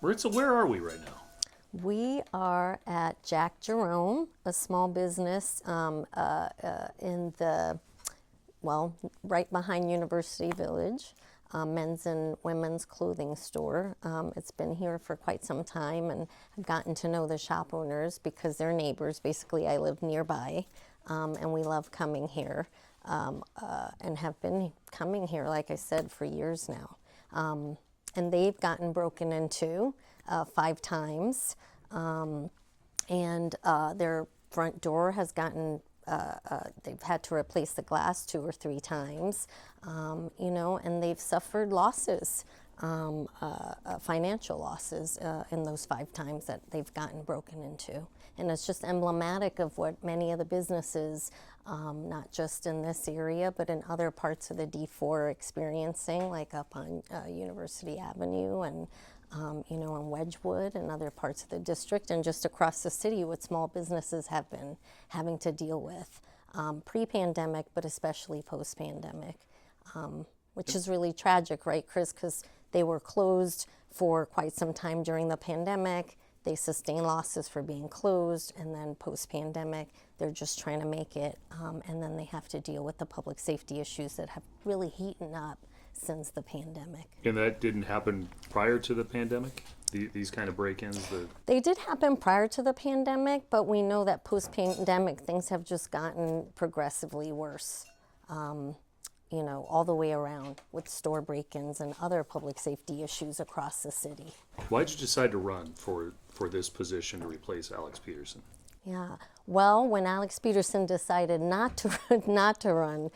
Maritza, where are we right now? We are at Jack Jerome, a small business in the, well, right behind University Village, men's and women's clothing store. It's been here for quite some time, and I've gotten to know the shop owners because they're neighbors. Basically, I live nearby, and we love coming here and have been coming here, like I said, for years now. And they've gotten broken into 5 times, and their front door has gotten they've had to replace the glass 2 or 3 times, and they've suffered losses, financial losses in those 5 times that they've gotten broken into. And it's just emblematic of what many of the businesses, not just in this area, but in other parts of the D4 are experiencing, like up on University Avenue and in Wedgwood and other parts of the district, and just across the city, what small businesses have been having to deal with pre-pandemic, but especially post-pandemic, which is really tragic, right, Chris? Because they were closed for quite some time during the pandemic. They sustained losses for being closed, and then post-pandemic, they're just trying to make it, and then they have to deal with the public safety issues that have really heated up since the pandemic. And that didn't happen prior to the pandemic? These kind of break-ins? They did happen prior to the pandemic, but we know that post-pandemic things have just gotten progressively worse, all the way around with store break-ins and other public safety issues across the city. Why did you decide to run for this position to replace Alex Peterson? Yeah, well, when Alex Peterson decided not to run,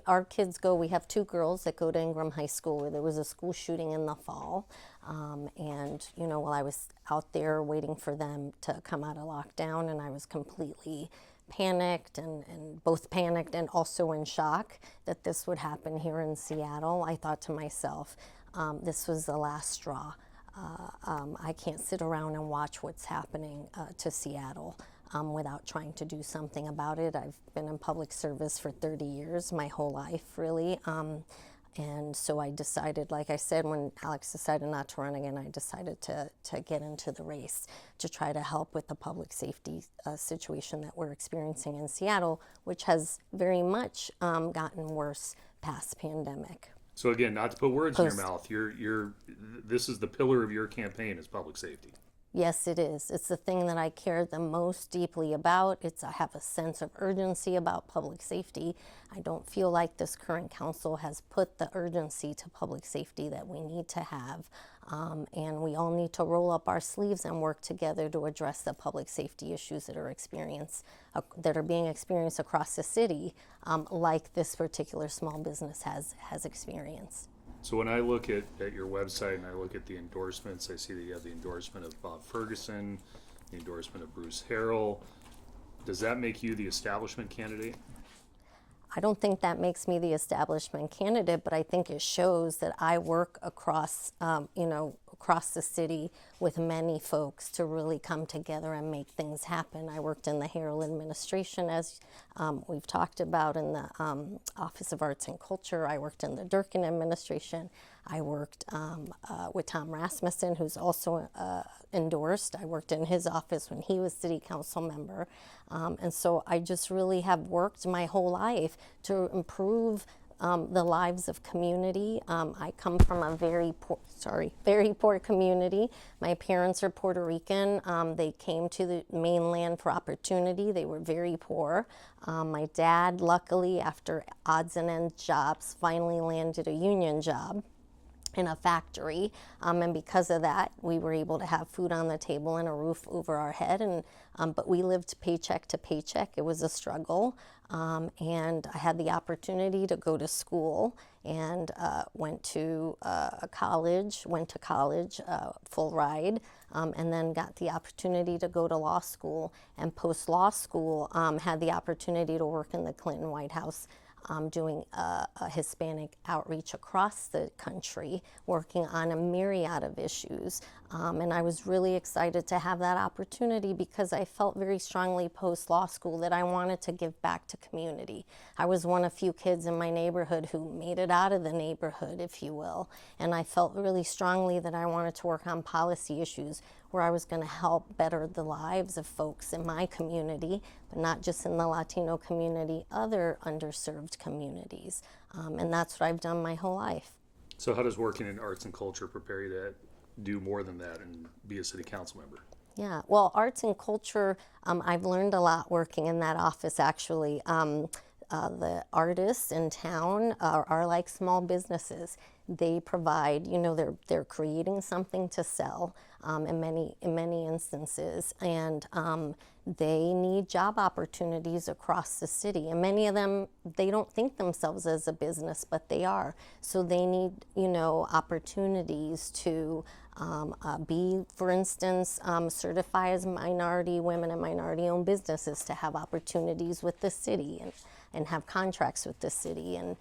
our kids we have 2 girls that go to Ingram High School, where there was a school shooting in the fall. And, while I was out there waiting for them to come out of lockdown, and I was completely panicked and both panicked and also in shock that this would happen here in Seattle, I thought to myself, this was the last straw. I can't sit around and watch what's happening to Seattle without trying to do something about it. I've been in public service for 30 years, my whole life, really. And so I decided, like I said, when Alex decided not to run again, I decided to get into the race to try to help with the public safety situation that we're experiencing in Seattle, which has very much gotten worse past pandemic. So again, not to put words in your mouth, this is the pillar of your campaign is public safety. Yes, it is. It's the thing that I care the most deeply about. I have a sense of urgency about public safety. I don't feel like this current council has put the urgency to public safety that we need to have. And we all need to roll up our sleeves and work together to address the public safety issues that are being experienced across the city, like this particular small business has experienced. So when I look at your website and I look at the endorsements, I see that you have the endorsement of Bob Ferguson, the endorsement of Bruce Harrell. Does that make you the establishment candidate? I don't think that makes me the establishment candidate, but I think it shows that I work across the city with many folks to really come together and make things happen. I worked in the Harrell administration, as we've talked about, in the Office of Arts and Culture. I worked in the Durkin administration. I worked with Tom Rasmussen, who's also endorsed. I worked in his office when he was city council member. And so I just really have worked my whole life to improve the lives of community. I come from a very poor community. My parents are Puerto Rican. They came to the mainland for opportunity. They were very poor. My dad, luckily, after odds and ends jobs, finally landed a union job in a factory, and because of that, we were able to have food on the table and a roof over our head. And but we lived paycheck to paycheck. It was a struggle, and I had the opportunity to go to school and went to college, full ride, and then got the opportunity to go to law school. And post law school, had the opportunity to work in the Clinton White House. doing a Hispanic outreach across the country, working on a myriad of issues. And I was really excited to have that opportunity because I felt very strongly post-law school that I wanted to give back to community. I was one of few kids in my neighborhood who made it out of the neighborhood, if you will. And I felt really strongly that I wanted to work on policy issues where I was going to help better the lives of folks in my community, but not just in the Latino community, other underserved communities. And that's what I've done my whole life. So how does working in arts and culture prepare you to do more than that and be a city council member? Yeah, well, arts and culture, I've learned a lot working in that office, actually. The artists in town are like small businesses. They provide, they're creating something to sell in many instances, and they need job opportunities across the city. And many of them, they don't think themselves as a business, but they are. So they need, opportunities to be, for instance, certified as minority women and minority-owned businesses to have opportunities with the city and have contracts with the city. And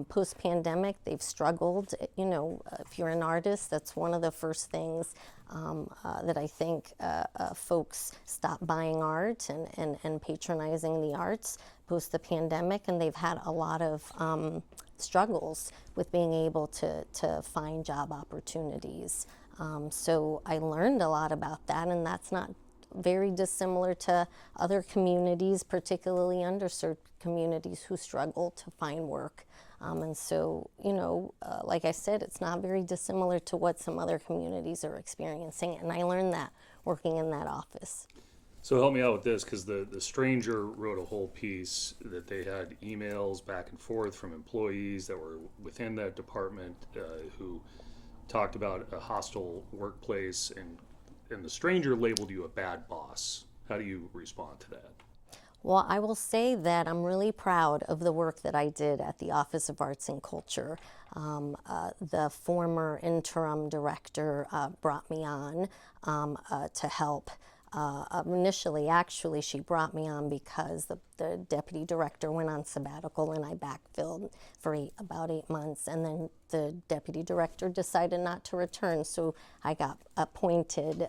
post-pandemic, they've struggled. If you're an artist, that's one of the first things that I think folks stop buying art and patronizing the arts post the pandemic, and they've had a lot of struggles with being able to find job opportunities. So I learned a lot about that, and that's not very dissimilar to other communities, particularly underserved communities who struggle to find work. And so, like I said, it's not very dissimilar to what some other communities are experiencing, and I learned that working in that office. So help me out with this, because the Stranger wrote a whole piece that they had emails back and forth from employees that were within that department who talked about a hostile workplace, and the Stranger labeled you a bad boss. How do you respond to that? Well, I will say that I'm really proud of the work that I did at the Office of Arts and Culture. The former interim director brought me on to help. Initially, actually, she brought me on because the deputy director went on sabbatical and I backfilled for about 8 months, and then the deputy director decided not to return, so I got appointed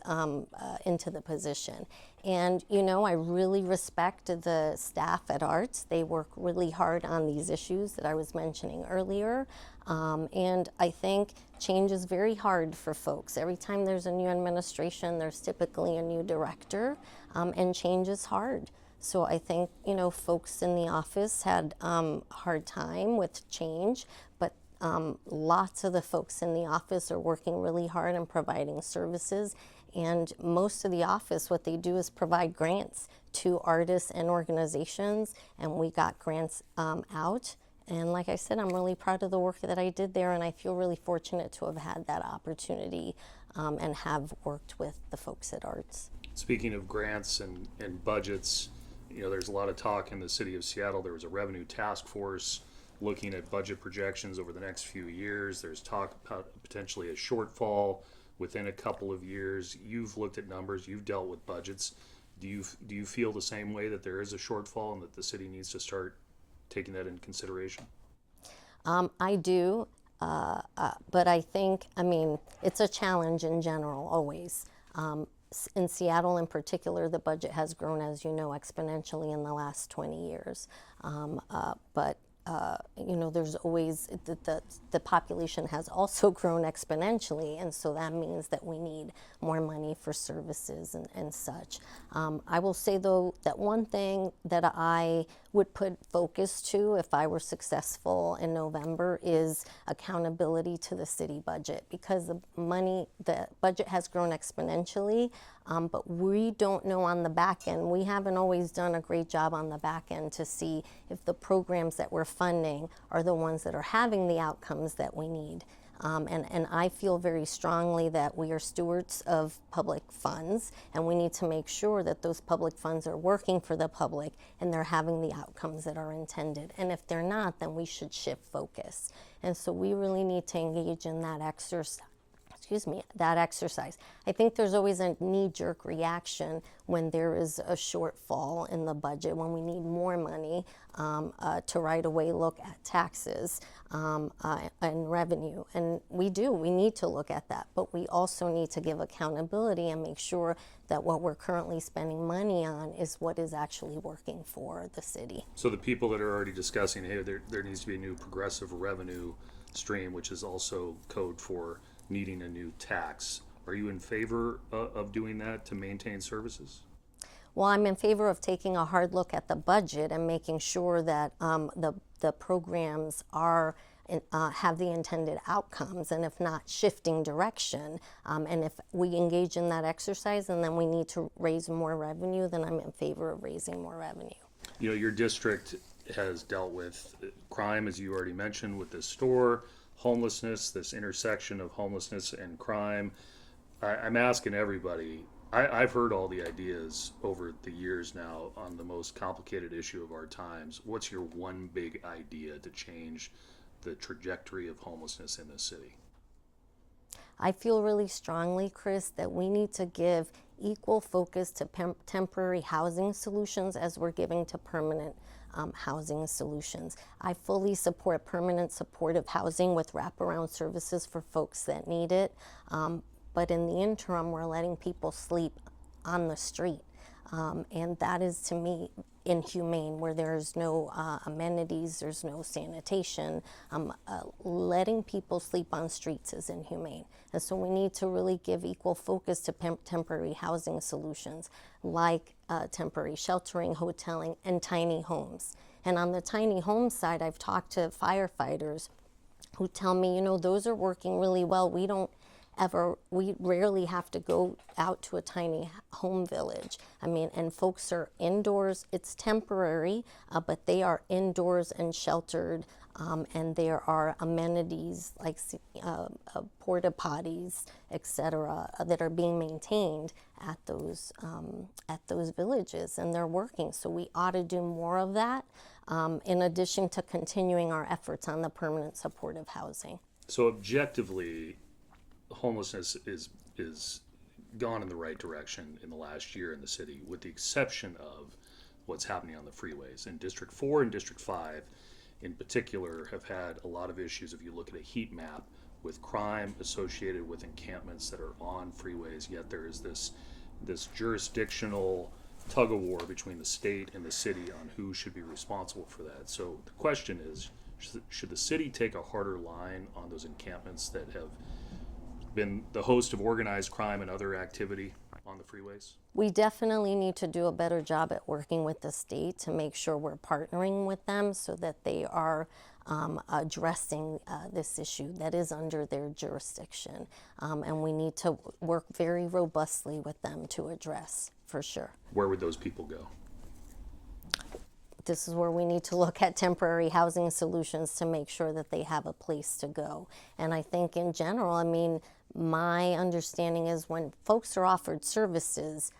into the position. And I really respect the staff at Arts. They work really hard on these issues that I was mentioning earlier. And I think change is very hard for folks. Every time there's a new administration, there's typically a new director, and change is hard. So I think, folks in the office had a hard time with change, but lots of the folks in the office are working really hard and providing services. And most of the office, what they do is provide grants to artists and organizations, and we got grants out. And like I said, I'm really proud of the work that I did there, and I feel really fortunate to have had that opportunity and have worked with the folks at Arts. Speaking of grants and budgets, there's a lot of talk in the city of Seattle. There was a revenue task force looking at budget projections over the next few years. There's talk about potentially a shortfall within a couple of years. You've looked at numbers, you've dealt with budgets. Do you feel the same way, that there is a shortfall and that the city needs to start taking that into consideration? I do, but I think, it's a challenge in general, always. In Seattle in particular, the budget has grown, as you know, exponentially in the last 20 years. But there's always, the population has also grown exponentially, and so that means that we need more money for services and such. I will say, though, that one thing that I would put focus to if I were successful in November is accountability to the city budget, because the budget has grown exponentially, but we don't know on the back end. We haven't always done a great job on the back end to see if the programs that we're funding are the ones that are having the outcomes that we need. And I feel very strongly that we are stewards of public funds, and we need to make sure that those public funds are working for the public and they're having the outcomes that are intended. And if they're not, then we should shift focus. And so we really need to engage in that exercise that exercise. I think there's always a knee-jerk reaction when there is a shortfall in the budget, when we need more money to right away look at taxes and revenue. And we need to look at that, but we also need to give accountability and make sure that what we're currently spending money on is what is actually working for the city. So the people that are already discussing, hey, there needs to be a new progressive revenue stream, which is also code for needing a new tax. Are you in favor of doing that to maintain services? Well, I'm in favor of taking a hard look at the budget and making sure that the programs are have the intended outcomes, and if not, shifting direction. And if we engage in that exercise and then we need to raise more revenue, then I'm in favor of raising more revenue. You know, your district has dealt with crime, as you already mentioned, with this store, homelessness, this intersection of homelessness and crime. I'm asking everybody, I've heard all the ideas over the years now on the most complicated issue of our times. What's your one big idea to change the trajectory of homelessness in this city? I feel really strongly, Chris, that we need to give equal focus to temporary housing solutions as we're giving to permanent housing solutions. I fully support permanent supportive housing with wraparound services for folks that need it. But in the interim, we're letting people sleep on the street. And that is, to me, inhumane, where there's no amenities, there's no sanitation. Letting people sleep on streets is inhumane. And so we need to really give equal focus to temporary housing solutions, like temporary sheltering, hoteling, and tiny homes. And on the tiny home side, I've talked to firefighters who tell me, those are working really well. We rarely have to go out to a tiny home village. And folks are indoors. It's temporary, but they are indoors and sheltered, and there are amenities like porta potties, etc., that are being maintained at those villages, and they're working. So we ought to do more of that, in addition to continuing our efforts on the permanent supportive housing. So objectively, homelessness is gone in the right direction in the last year in the city, with the exception of what's happening on the freeways. And District 4 and District 5 in particular have had a lot of issues. If you look at a heat map, with crime associated with encampments that are on freeways, yet there is this jurisdictional tug of war between the state and the city on who should be responsible for that. So the question is, should the city take a harder line on those encampments that have been the host of organized crime and other activity on the freeways? We definitely need to do a better job at working with the state to make sure we're partnering with them so that they are addressing this issue that is under their jurisdiction. And we need to work very robustly with them to address, for sure. Where would those people go? This is where we need to look at temporary housing solutions to make sure that they have a place to go. And I think in general, my understanding is when folks are offered services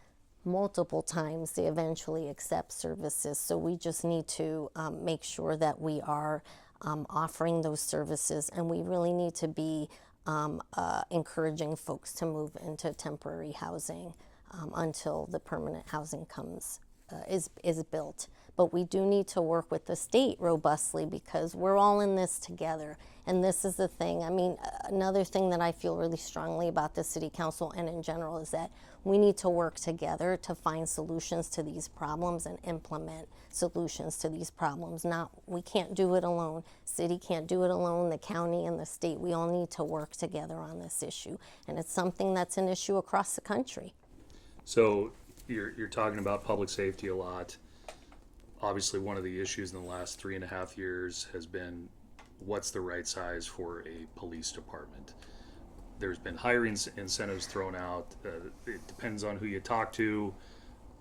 multiple times, they eventually accept services. So we just need to make sure that we are offering those services, and we really need to be encouraging folks to move into temporary housing until the permanent housing is built. But we do need to work with the state robustly because we're all in this together. And this is the thing. Another thing that I feel really strongly about the city council and in general is that we need to work together to find solutions to these problems and implement solutions to these problems. We can't do it alone. City can't do it alone. The county and the state, we all need to work together on this issue. And it's something that's an issue across the country. So you're talking about public safety a lot. Obviously, one of the issues in the last 3.5 years has been what's the right size for a police department. There's been hiring incentives thrown out. It depends on who you talk to.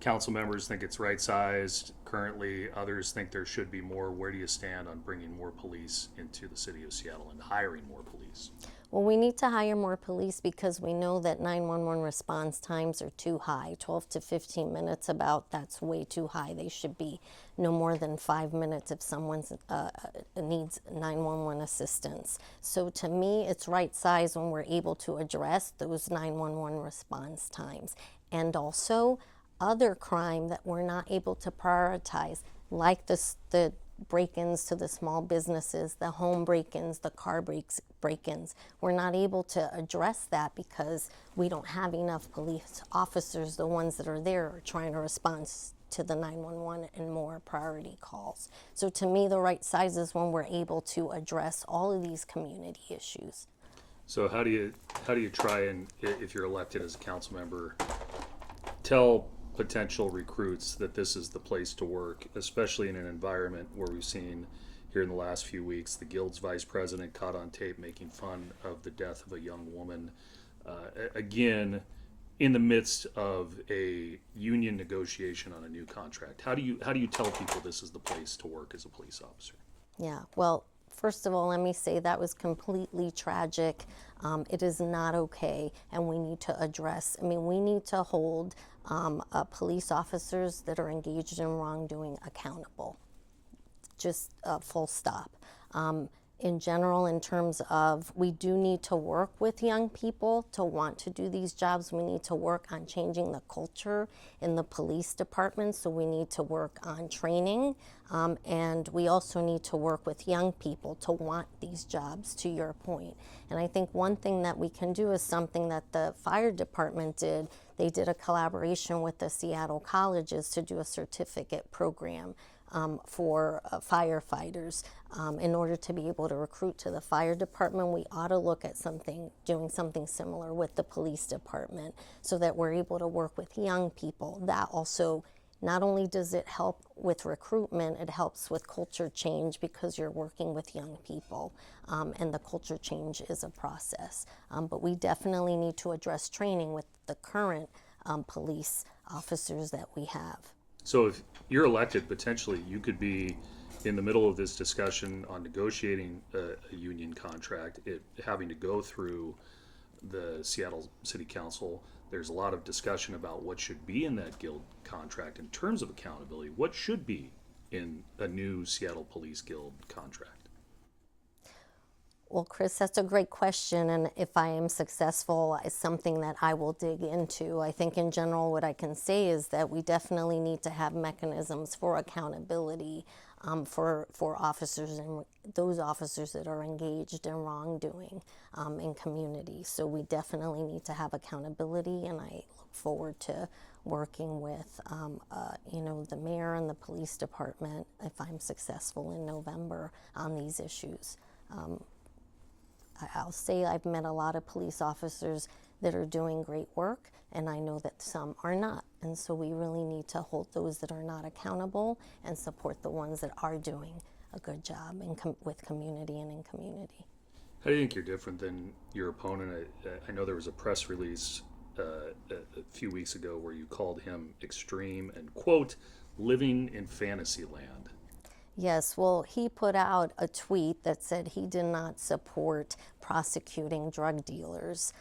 Council members think it's right sized currently. Others think there should be more. Where do you stand on bringing more police into the city of Seattle and hiring more police? Well, we need to hire more police because we know that 911 response times are too high. 12 to 15 minutes that's way too high. They should be no more than 5 minutes if someone needs 911 assistance. So to me, it's right size when we're able to address those 911 response times. And also other crime that we're not able to prioritize, like the break-ins to the small businesses, the home break-ins, the car break-ins. We're not able to address that because we don't have enough police officers. The ones that are there are trying to respond to the 911 and more priority calls. So to me, the right size is when we're able to address all of these community issues. So how do you try and, if you're elected as a council member, tell potential recruits that this is the place to work, especially in an environment where we've seen here in the last few weeks the Guild's vice president caught on tape making fun of the death of a young woman, again, in the midst of a union negotiation on a new contract? How do you tell people this is the place to work as a police officer? Yeah, well, first of all, let me say that was completely tragic. It is not okay, and we need to address, we need to hold police officers that are engaged in wrongdoing accountable. Just full stop. In general, in terms of, we do need to work with young people to want to do these jobs. We need to work on changing the culture in the police department, so we need to work on training, and we also need to work with young people to want these jobs, to your point. And I think one thing that we can do is something that the fire department did. They did a collaboration with the Seattle colleges to do a certificate program for firefighters. In order to be able to recruit to the fire department, we ought to look at doing something similar with the police department so that we're able to work with young people. That also, not only does it help with recruitment, it helps with culture change because you're working with young people, and the culture change is a process. But we definitely need to address training with the current police officers that we have. So if you're elected, potentially you could be in the middle of this discussion on negotiating a union contract, it having to go through the Seattle City Council. There's a lot of discussion about what should be in that Guild contract in terms of accountability. What should be in a new Seattle Police Guild contract? Well, Chris, that's a great question, and if I am successful, it's something that I will dig into. I think in general what I can say is that we definitely need to have mechanisms for accountability for officers and those officers that are engaged in wrongdoing in communities. So we definitely need to have accountability, and I look forward to working with the mayor and the police department if I'm successful in November on these issues. I'll say I've met a lot of police officers that are doing great work, and I know that some are not. And so we really need to hold those that are not accountable and support the ones that are doing a good job with community and in community. How do you think you're different than your opponent? I know there was a press release a few weeks ago where you called him extreme and, quote, living in fantasy land. Yes, well, he put out a tweet that said he did not support prosecuting drug dealers,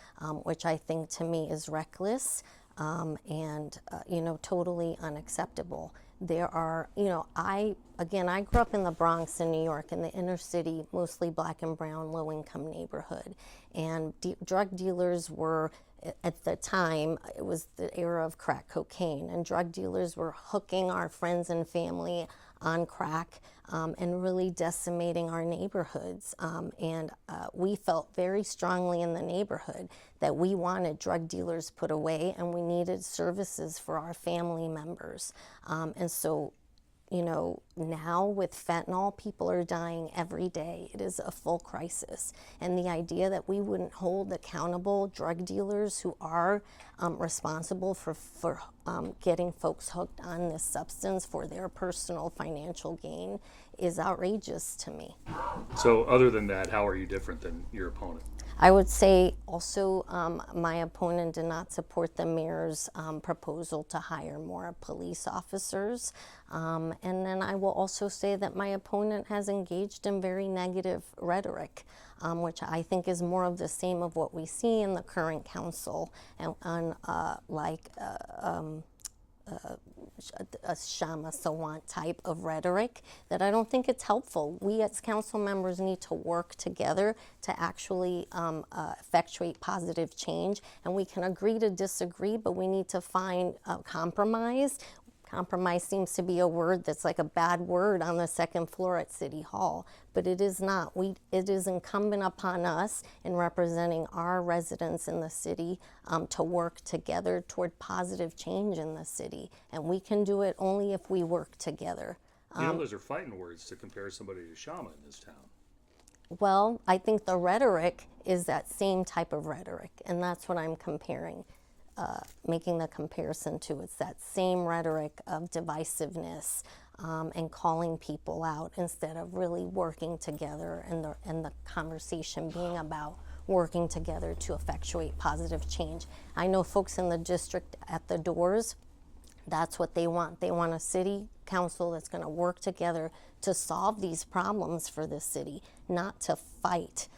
which I think to me is reckless and totally unacceptable. There are, I grew up in the Bronx in New York, in the inner city, mostly black and brown, low-income neighborhood. And drug dealers were, at the time, it was the era of crack cocaine, and drug dealers were hooking our friends and family on crack and really decimating our neighborhoods. We felt very strongly in the neighborhood that we wanted drug dealers put away, and we needed services for our family members. And so, now with fentanyl, people are dying every day. It is a full crisis. And the idea that we wouldn't hold accountable drug dealers who are responsible for getting folks hooked on this substance for their personal financial gain is outrageous to me. So other than that, how are you different than your opponent? I would say also my opponent did not support the mayor's proposal to hire more police officers. And then I will also say that my opponent has engaged in very negative rhetoric which I think is more of the same of what we see in the current council, and a Shama Sawant type of rhetoric, that I don't think it's helpful. We as council members need to work together to actually effectuate positive change, and we can agree to disagree, but we need to find a compromise. Compromise seems to be a word that's like a bad word on the second floor at City Hall, but it is not. It is incumbent upon us in representing our residents in the city to work together toward positive change in the city, and we can do it only if we work together. Those are fighting words to compare somebody to Shama in this town. Well, I think the rhetoric is that same type of rhetoric, and that's what I'm comparing. Making the comparison to. It's that same rhetoric of divisiveness and calling people out instead of really working together, and the conversation being about working together to effectuate positive change. I know folks in the district at the doors, that's what they want. They want a city council that's going to work together to solve these problems for the city, not to fight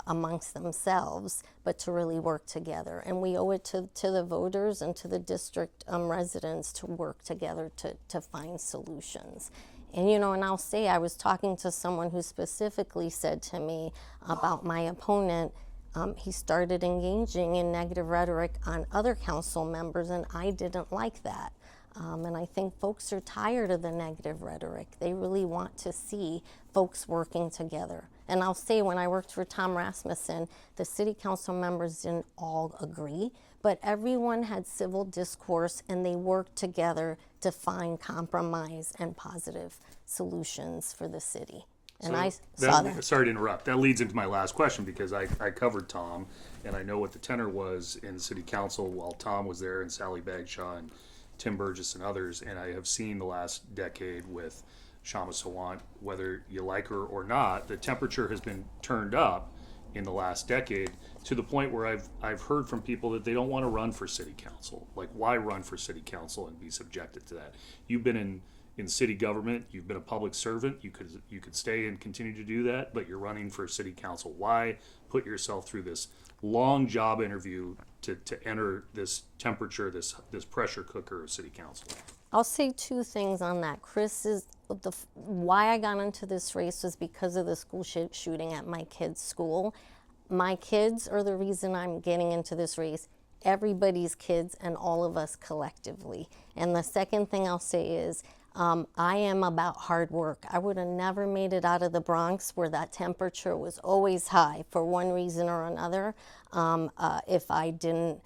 amongst themselves, but to really work together. And we owe it to the voters and to the district residents to work together to find solutions. And and I'll say, I was talking to someone who specifically said to me about my opponent, he started engaging in negative rhetoric on other council members, and I didn't like that. And I think folks are tired of the negative rhetoric. They really want to see folks working together. And I'll say, when I worked for Tom Rasmussen, the city council members didn't all agree, but everyone had civil discourse, and they worked together to find compromise and positive solutions for the city. And I saw that. Sorry to interrupt. That leads into my last question, because I covered Tom, and I know what the tenor was in the city council while Tom was there, and Sally Bagshaw and Tim Burgess and others, and I have seen the last decade with Shama Sawant, whether you like her or not, the temperature has been turned up in the last decade to the point where I've heard from people that they don't want to run for city council. Like, why run for city council and be subjected to that? You've been in city government, you've been a public servant, you could stay and continue to do that, but you're running for city council. Why put yourself through this long job interview to enter this temperature, this pressure cooker of city council? I'll say two things on that. Chris, why I got into this race was because of the school shooting at my kids' school. My kids are the reason I'm getting into this race. Everybody's kids and all of us collectively. And the second thing I'll say is, I am about hard work. I would have never made it out of the Bronx, where that temperature was always high for one reason or another, if I didn't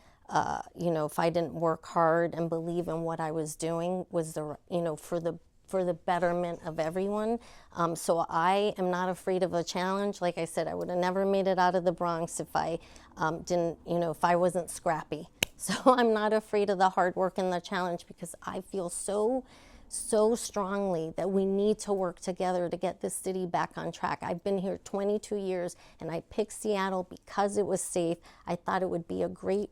work hard and believe in what I was doing was for the betterment of everyone. So I am not afraid of a challenge. Like I said, I would have never made it out of the Bronx if I if I wasn't scrappy. So I'm not afraid of the hard work and the challenge, because I feel so strongly that we need to work together to get this city back on track. I've been here 22 years, and I picked Seattle because it was safe. I thought it would be a great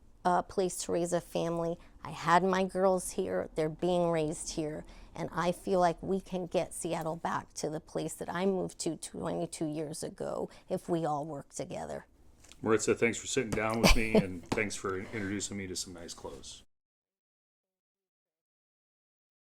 place to raise a family. I had my girls here. They're being raised here. And I feel like we can get Seattle back to the place that I moved to 22 years ago if we all work together. Maritza, thanks for sitting down with me, and thanks for introducing me to some nice clothes.